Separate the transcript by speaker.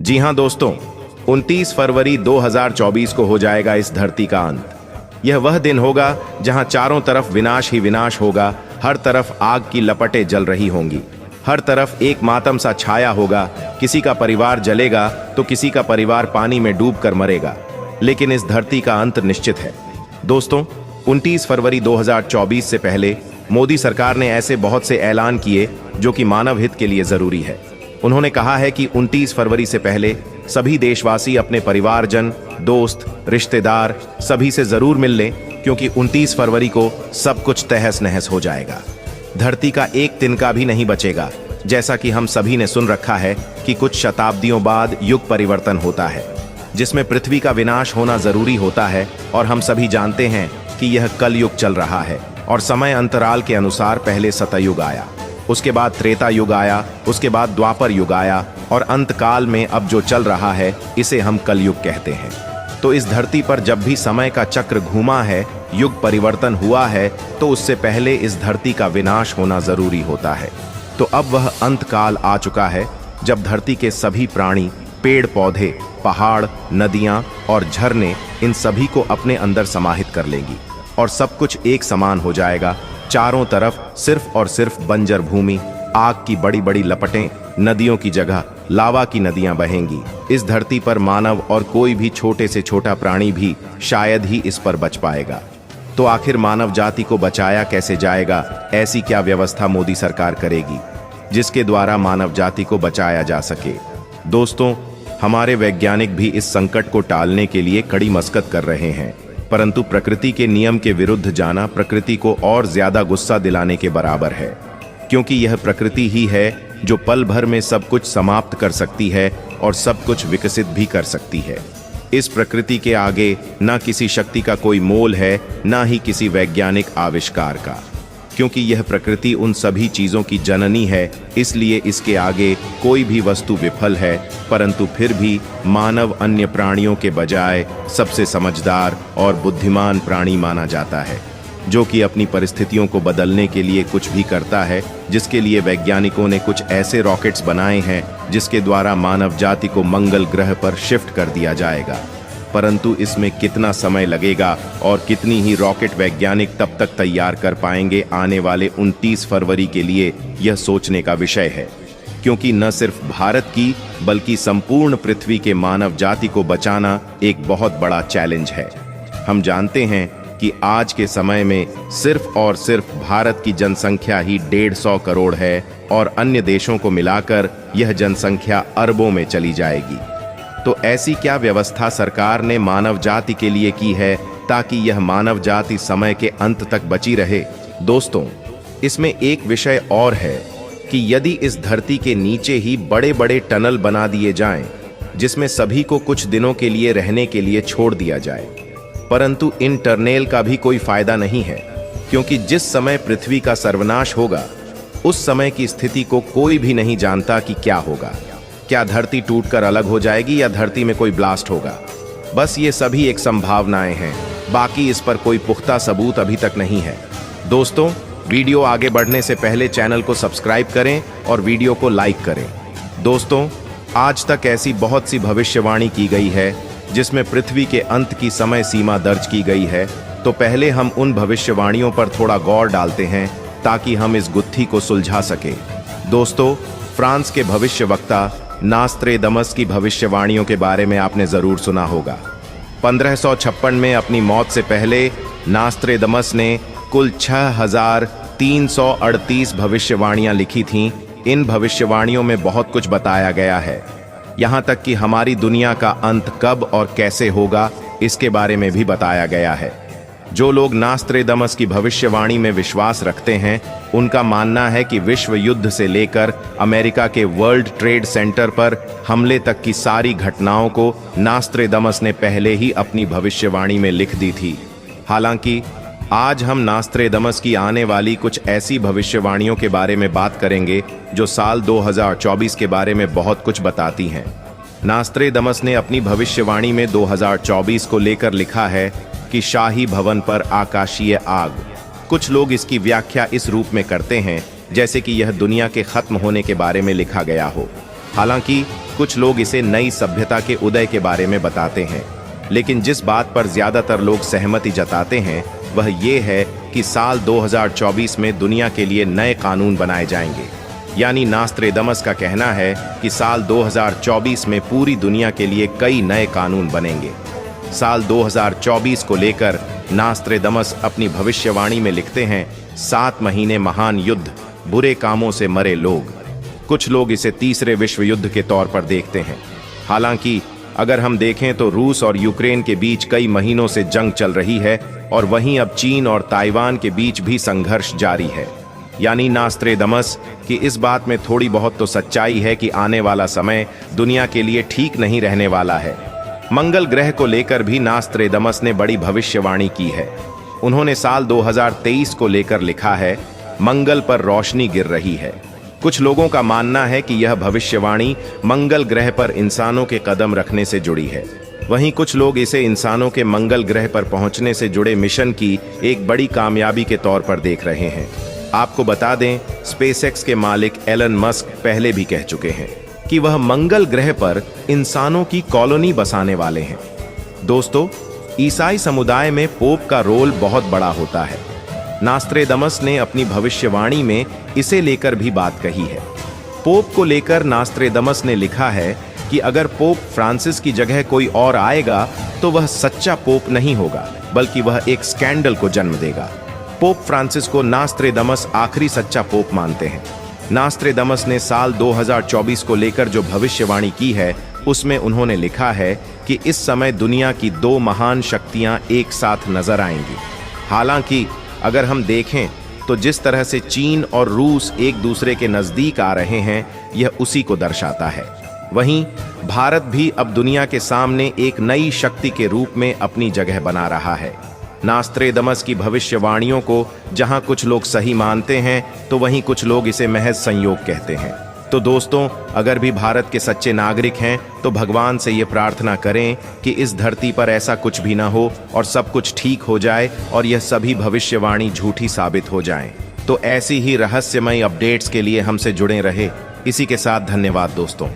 Speaker 1: जी हां दोस्तों, 29 फरवरी 2024 को हो जाएगा इस धरती का अंत। यह वह दिन होगा जहां चारों तरफ विनाश ही विनाश होगा। हर तरफ आग की लपटें जल रही होंगी, हर तरफ एक मातम सा छाया होगा। किसी का परिवार जलेगा तो किसी का परिवार पानी में डूबकर मरेगा, लेकिन इस धरती का अंत निश्चित है। दोस्तों, 29 फरवरी 2024 से पहले मोदी सरकार ने ऐसे बहुत से ऐलान किए जो कि मानव हित के लिए जरूरी है। उन्होंने कहा है कि 29 फरवरी से पहले सभी देशवासी अपने परिवारजन, दोस्त, रिश्तेदार सभी से जरूर मिल लें, क्योंकि 29 फरवरी को सब कुछ तहस नहस हो जाएगा। धरती का एक तिनका भी नहीं बचेगा। जैसा कि हम सभी ने सुन रखा है कि कुछ शताब्दियों बाद युग परिवर्तन होता है, जिसमें पृथ्वी का विनाश होना जरूरी होता है। और हम सभी जानते हैं कि यह कलयुग चल रहा है। और समय अंतराल के अनुसार पहले सतयुग आया, उसके बाद त्रेता युग आया, उसके बाद द्वापर युग आया, और अंत काल में अब जो चल रहा है इसे हम कलयुग कहते हैं। तो इस धरती पर जब भी समय का चक्र घूमा है, युग परिवर्तन हुआ है, तो उससे पहले इस धरती का विनाश होना जरूरी होता है। तो अब वह अंत काल आ चुका है, जब धरती के सभी प्राणी, पेड़ पौधे, पहाड़, नदियां और झरने इन सभी को अपने अंदर समाहित कर लेंगी और सब कुछ एक समान हो जाएगा। चारों तरफ सिर्फ और सिर्फ बंजर भूमि, आग की बड़ी बड़ी लपटें, नदियों की जगह लावा की नदियां बहेंगी। इस धरती पर मानव और कोई भी छोटे से छोटा प्राणी भी शायद ही इस पर बच पाएगा। तो आखिर मानव जाति को बचाया कैसे जाएगा? ऐसी क्या व्यवस्था मोदी सरकार करेगी जिसके द्वारा मानव जाति को बचाया जा सके? दोस्तों, हमारे वैज्ञानिक भी इस संकट को टालने के लिए कड़ी मशक्कत कर रहे हैं, परंतु प्रकृति के नियम के विरुद्ध जाना प्रकृति को और ज्यादा गुस्सा दिलाने के बराबर है, क्योंकि यह प्रकृति ही है जो पल भर में सब कुछ समाप्त कर सकती है और सब कुछ विकसित भी कर सकती है। इस प्रकृति के आगे ना किसी शक्ति का कोई मोल है, ना ही किसी वैज्ञानिक आविष्कार का, क्योंकि यह प्रकृति उन सभी चीजों की जननी है। इसलिए इसके आगे कोई भी वस्तु विफल है, परंतु फिर भी मानव अन्य प्राणियों के बजाय सबसे समझदार और बुद्धिमान प्राणी माना जाता है, जो कि अपनी परिस्थितियों को बदलने के लिए कुछ भी करता है, जिसके लिए वैज्ञानिकों ने कुछ ऐसे रॉकेट्स बनाए हैं जिसके द्वारा मानव जाति को मंगल ग्रह पर शिफ्ट कर दिया जाएगा। परंतु इसमें कितना समय लगेगा और कितनी ही रॉकेट वैज्ञानिक तब तक तैयार कर पाएंगे, आने वाले 29 फरवरी के लिए यह सोचने का विषय है, क्योंकि न सिर्फ भारत की बल्कि संपूर्ण पृथ्वी के मानव जाति को बचाना एक बहुत बड़ा चैलेंज है। हम जानते हैं कि आज के समय में सिर्फ और सिर्फ भारत की जनसंख्या ही 150 करोड़ है और अन्य देशों को मिलाकर यह जनसंख्या अरबों में चली जाएगी। तो ऐसी क्या व्यवस्था सरकार ने मानव जाति के लिए की है ताकि यह मानव जाति समय के अंत तक बची रहे? दोस्तों, इसमें एक विषय और है कि यदि इस धरती के नीचे ही बड़े बड़े टनल बना दिए जाएं, जिसमें सभी को कुछ दिनों के लिए रहने के लिए छोड़ दिया जाए, परंतु इन टनल का भी कोई फायदा नहीं है, क्योंकि जिस समय पृथ्वी का सर्वनाश होगा उस समय की स्थिति को कोई भी नहीं जानता कि क्या होगा। क्या धरती टूटकर अलग हो जाएगी या धरती में कोई ब्लास्ट होगा? बस ये सभी एक संभावनाएं हैं, बाकी इस पर कोई पुख्ता सबूत अभी तक नहीं है। दोस्तों, वीडियो आगे बढ़ने से पहले चैनल को सब्सक्राइब करें और वीडियो को लाइक करें। दोस्तों, आज तक ऐसी बहुत सी भविष्यवाणी की गई है जिसमें पृथ्वी के अंत की समय सीमा दर्ज की गई है। तो पहले हम उन भविष्यवाणियों पर थोड़ा गौर डालते हैं ताकि हम इस गुत्थी को सुलझा सके। दोस्तों, फ्रांस के भविष्यवक्ता नास्त्रेदमस की भविष्यवाणियों के बारे में आपने जरूर सुना होगा। 1556 में अपनी मौत से पहले नास्त्रेदमस ने कुल 6338 भविष्यवाणियां लिखी थीं। इन भविष्यवाणियों में बहुत कुछ बताया गया है, यहाँ तक कि हमारी दुनिया का अंत कब और कैसे होगा इसके बारे में भी बताया गया है। जो लोग नास्त्रेदमस की भविष्यवाणी में विश्वास रखते हैं, उनका मानना है कि विश्व युद्ध से लेकर अमेरिका के वर्ल्ड ट्रेड सेंटर पर हमले तक की सारी घटनाओं को नास्त्रेदमस ने पहले ही अपनी भविष्यवाणी में लिख दी थी। हालांकि आज हम नास्त्रेदमस की आने वाली कुछ ऐसी भविष्यवाणियों के बारे में बात करेंगे जो साल 2024 के बारे में बहुत कुछ बताती हैं। नास्त्रेदमस ने अपनी भविष्यवाणी में 2024 को लेकर लिखा है कि शाही भवन पर आकाशीय आग। कुछ लोग इसकी व्याख्या इस रूप में करते हैं जैसे कि यह दुनिया के खत्म होने के बारे में लिखा गया हो। हालांकि कुछ लोग इसे नई सभ्यता के उदय के बारे में बताते हैं, लेकिन जिस बात पर ज्यादातर लोग सहमति जताते हैं वह ये है कि साल 2024 में दुनिया के लिए नए कानून बनाए जाएंगे। यानी नास्त्रेदमस का कहना है कि साल 2024 में पूरी दुनिया के लिए कई नए कानून बनेंगे। साल 2024 को लेकर नास्त्रेदमस अपनी भविष्यवाणी में लिखते हैं, 7 महीने महान युद्ध, बुरे कामों से मरे लोग। कुछ लोग इसे तीसरे विश्व युद्ध के तौर पर देखते हैं। हालांकि अगर हम देखें तो रूस और यूक्रेन के बीच कई महीनों से जंग चल रही है और वहीं अब चीन और ताइवान के बीच भी संघर्ष जारी है। यानी नास्त्रेदमस की इस बात में थोड़ी बहुत तो सच्चाई है कि आने वाला समय दुनिया के लिए ठीक नहीं रहने वाला है। मंगल ग्रह को लेकर भी नास्त्रेदमस ने बड़ी भविष्यवाणी की है। उन्होंने साल 2023 को लेकर लिखा है, मंगल पर रोशनी गिर रही है। कुछ लोगों का मानना है कि यह भविष्यवाणी मंगल ग्रह पर इंसानों के कदम रखने से जुड़ी है। वहीं कुछ लोग इसे इंसानों के मंगल ग्रह पर पहुंचने से जुड़े मिशन की एक बड़ी कामयाबी के तौर पर देख रहे हैं। आपको बता दें, स्पेसएक्स के मालिक एलन मस्क पहले भी कह चुके हैं कि वह मंगल ग्रह पर इंसानों की कॉलोनी बसाने वाले हैं। दोस्तों, ईसाई समुदाय में पोप का रोल बहुत बड़ा होता है। नास्त्रेदमस ने अपनी भविष्यवाणी में इसे लेकर भी बात कही है। पोप को लेकर नास्त्रेदमस ने लिखा है कि अगर पोप फ्रांसिस की जगह कोई और आएगा तो वह सच्चा पोप नहीं होगा, बल्कि वह एक स्कैंडल को जन्म देगा। पोप फ्रांसिस को नास्त्रेदमस आखिरी सच्चा पोप मानते हैं। नास्त्रेदमस ने साल 2024 को लेकर जो भविष्यवाणी की है उसमें उन्होंने लिखा है कि इस समय दुनिया की 2 महान शक्तियां एक साथ नजर आएंगी। हालांकि अगर हम देखें तो जिस तरह से चीन और रूस एक दूसरे के नजदीक आ रहे हैं, यह उसी को दर्शाता है। वहीं भारत भी अब दुनिया के सामने एक नई शक्ति के रूप में अपनी जगह बना रहा है। नास्त्रेदमस की भविष्यवाणियों को जहां कुछ लोग सही मानते हैं तो वहीं कुछ लोग इसे महज संयोग कहते हैं। तो दोस्तों, अगर भी भारत के सच्चे नागरिक हैं तो भगवान से ये प्रार्थना करें कि इस धरती पर ऐसा कुछ भी ना हो और सब कुछ ठीक हो जाए और यह सभी भविष्यवाणी झूठी साबित हो जाएं। तो ऐसी ही रहस्यमय अपडेट्स के लिए हमसे जुड़े रहे। इसी के साथ धन्यवाद दोस्तों।